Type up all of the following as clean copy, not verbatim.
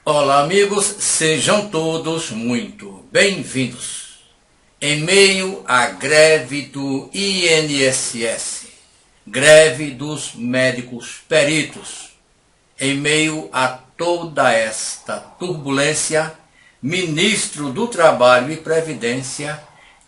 Olá, amigos, sejam todos muito bem-vindos. Em meio à greve do INSS, greve dos médicos peritos, em meio a toda esta turbulência, ministro do Trabalho e Previdência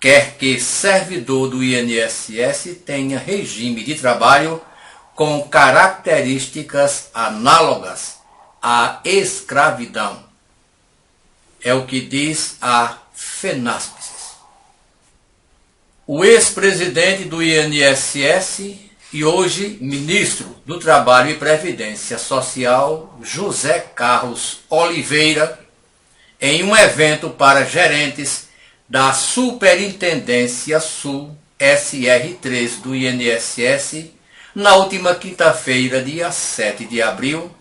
quer que servidor do INSS tenha regime de trabalho com características análogas à escravidão. É o que diz a FENASPES. O ex-presidente do INSS e hoje ministro do Trabalho e Previdência Social, José Carlos Oliveira, em um evento para gerentes da Superintendência Sul SR3 do INSS, na última quinta-feira, dia 7 de abril,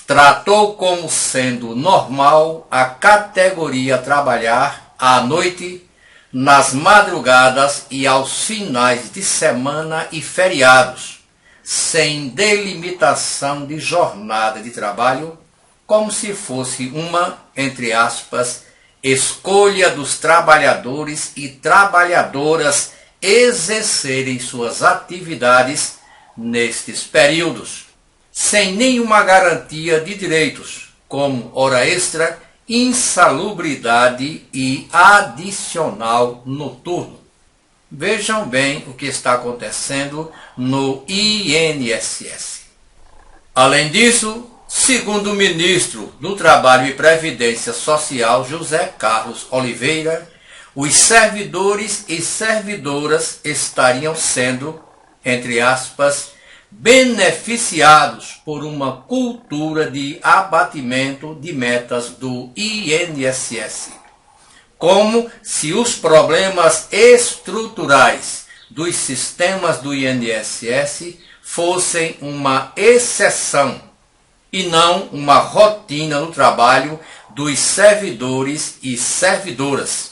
tratou como sendo normal a categoria trabalhar à noite, nas madrugadas e aos finais de semana e feriados, sem delimitação de jornada de trabalho, como se fosse uma, entre aspas, escolha dos trabalhadores e trabalhadoras exercerem suas atividades nestes períodos, sem nenhuma garantia de direitos, como hora extra, insalubridade e adicional noturno. Vejam bem o que está acontecendo no INSS. Além disso, segundo o ministro do Trabalho e Previdência Social, José Carlos Oliveira, os servidores e servidoras estariam sendo, entre aspas, beneficiados por uma cultura de abatimento de metas do INSS, como se os problemas estruturais dos sistemas do INSS fossem uma exceção e não uma rotina no trabalho dos servidores e servidoras.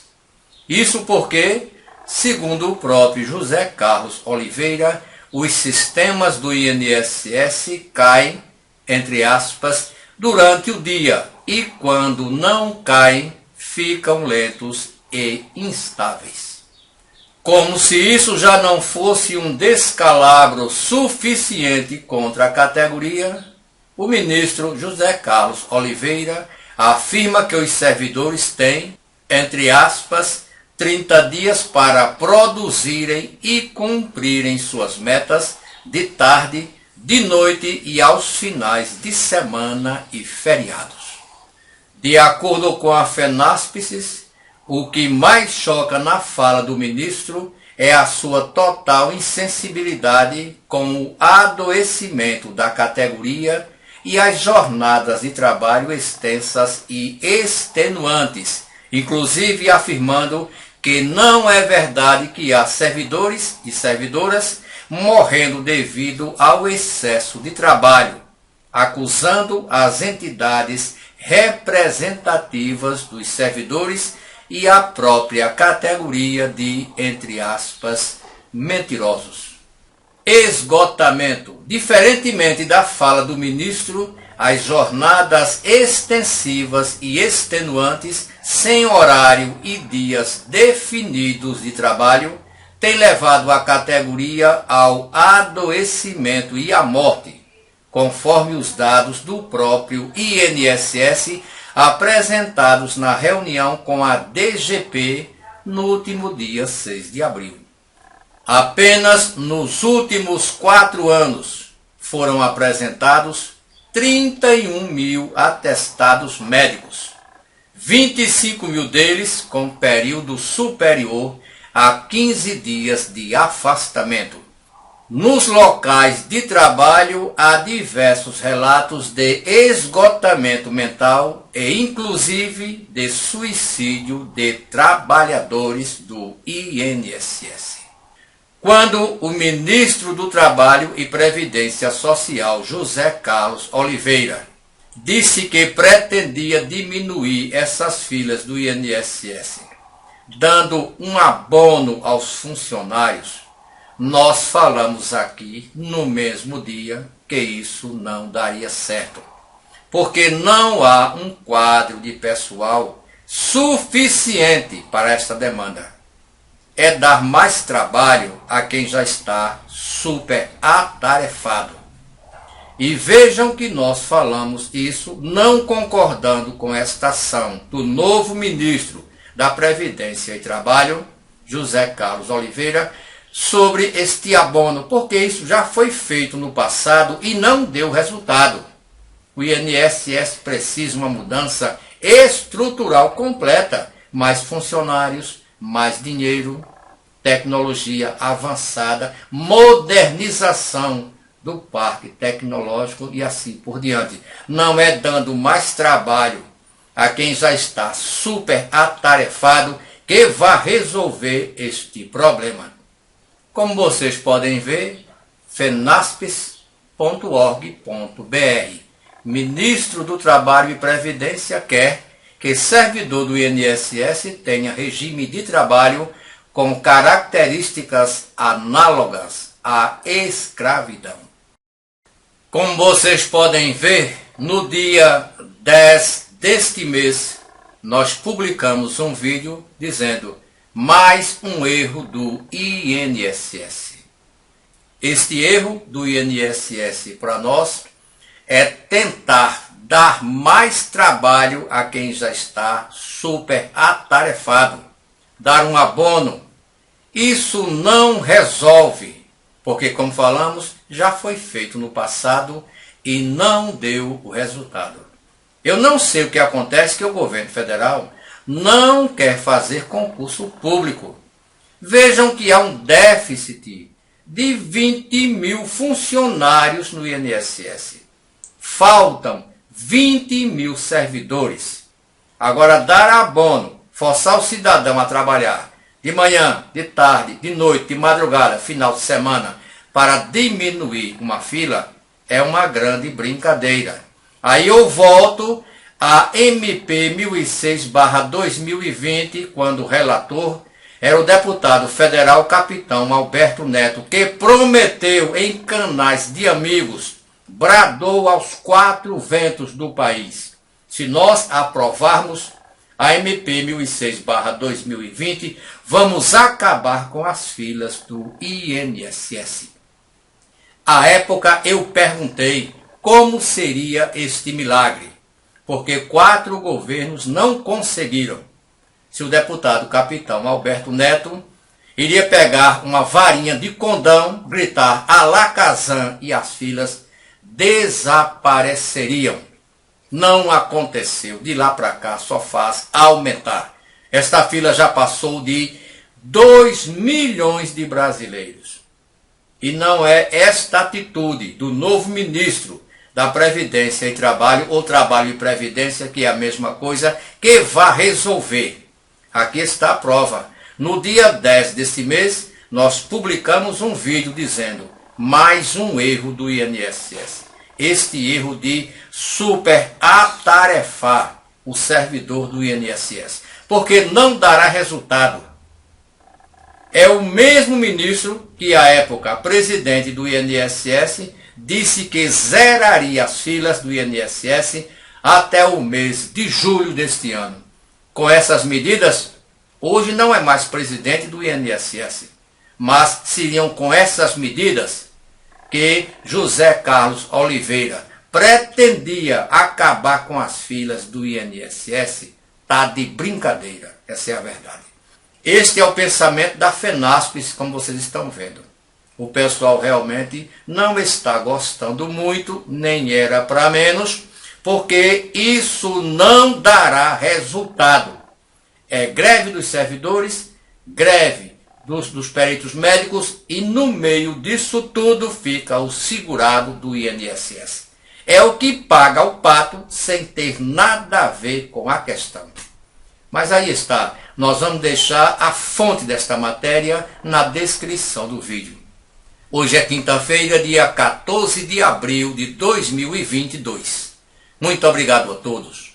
Isso porque, segundo o próprio José Carlos Oliveira, os sistemas do INSS caem, entre aspas, durante o dia e quando não caem, ficam lentos e instáveis. Como se isso já não fosse um descalabro suficiente contra a categoria, o ministro José Carlos Oliveira afirma que os servidores têm, entre aspas, 30 dias para produzirem e cumprirem suas metas de tarde, de noite e aos finais de semana e feriados. De acordo com a FENASPES, o que mais choca na fala do ministro é a sua total insensibilidade com o adoecimento da categoria e as jornadas de trabalho extensas e extenuantes, inclusive afirmando que não é verdade que há servidores e servidoras morrendo devido ao excesso de trabalho, acusando as entidades representativas dos servidores e a própria categoria de, entre aspas, mentirosos. Esgotamento. Diferentemente da fala do ministro, as jornadas extensivas e extenuantes, sem horário e dias definidos de trabalho, têm levado a categoria ao adoecimento e à morte, conforme os dados do próprio INSS apresentados na reunião com a DGP no último dia 6 de abril. Apenas nos últimos 4 anos foram apresentados 31 mil atestados médicos, 25 mil deles com período superior a 15 dias de afastamento. Nos locais de trabalho há diversos relatos de esgotamento mental e inclusive de suicídio de trabalhadores do INSS. Quando o ministro do Trabalho e Previdência Social, José Carlos Oliveira, disse que pretendia diminuir essas filas do INSS, dando um abono aos funcionários, nós falamos aqui no mesmo dia que isso não daria certo. porque não há um quadro de pessoal suficiente para esta demanda. É dar mais trabalho a quem já está super atarefado. E vejam que nós falamos isso não concordando com esta ação do novo ministro da Previdência e Trabalho, José Carlos Oliveira, sobre este abono, porque isso já foi feito no passado e não deu resultado. O INSS precisa uma mudança estrutural completa, mais funcionários, mais dinheiro, tecnologia avançada, modernização do parque tecnológico e assim por diante. Não é dando mais trabalho a quem já está super atarefado que vai resolver este problema. Como vocês podem ver, fenaspes.org.br. Ministro do Trabalho e Previdência quer que servidor do INSS tenha regime de trabalho com características análogas à escravidão. Como vocês podem ver, no dia 10 deste mês, nós publicamos um vídeo dizendo mais um erro do INSS. Este erro do INSS para nós é tentar dar mais trabalho a quem já está super atarefado, dar um abono. Isso não resolve, porque, como falamos, já foi feito no passado e não deu o resultado. Eu não sei o que acontece, que o governo federal não quer fazer concurso público. Vejam que há um déficit de 20 mil funcionários no INSS. Faltam 20 mil servidores. Agora, dar abono, forçar o cidadão a trabalhar de manhã, de tarde, de noite, de madrugada, final de semana, para diminuir uma fila, é uma grande brincadeira. Aí eu volto a MP 1006/2020, quando o relator era o deputado federal capitão Alberto Neto, que prometeu em canais de amigos, bradou aos 4 ventos do país: se nós aprovarmos a MP 1006/2020, vamos acabar com as filas do INSS. À época eu perguntei como seria este milagre, porque 4 governos não conseguiram. Se o deputado capitão Alberto Neto iria pegar uma varinha de condão, gritar Alakazam e as filas desapareceriam. Não aconteceu. De lá para cá só faz aumentar. Esta fila já passou de 2 milhões de brasileiros. E não é esta atitude do novo ministro da Previdência e Trabalho, ou Trabalho e Previdência, que é a mesma coisa, que vai resolver. Aqui está a prova. No dia 10 deste mês, nós publicamos um vídeo dizendo mais um erro do INSS. Este erro de super atarefar o servidor do INSS, porque não dará resultado. É o mesmo ministro que, à época, presidente do INSS, disse que zeraria as filas do INSS até o mês de julho deste ano. Com essas medidas, hoje não é mais presidente do INSS, mas seriam com essas medidas que José Carlos Oliveira pretendia acabar com as filas do INSS. Está de brincadeira, essa é a verdade. Este é o pensamento da FENASPES, como vocês estão vendo. O pessoal realmente não está gostando muito, nem era para menos, porque isso não dará resultado. É greve dos servidores, greve dos peritos médicos, e no meio disso tudo fica o segurado do INSS. É o que paga o pato sem ter nada a ver com a questão. Mas aí está, nós vamos deixar a fonte desta matéria na descrição do vídeo. Hoje é quinta-feira, dia 14 de abril de 2022. Muito obrigado a todos.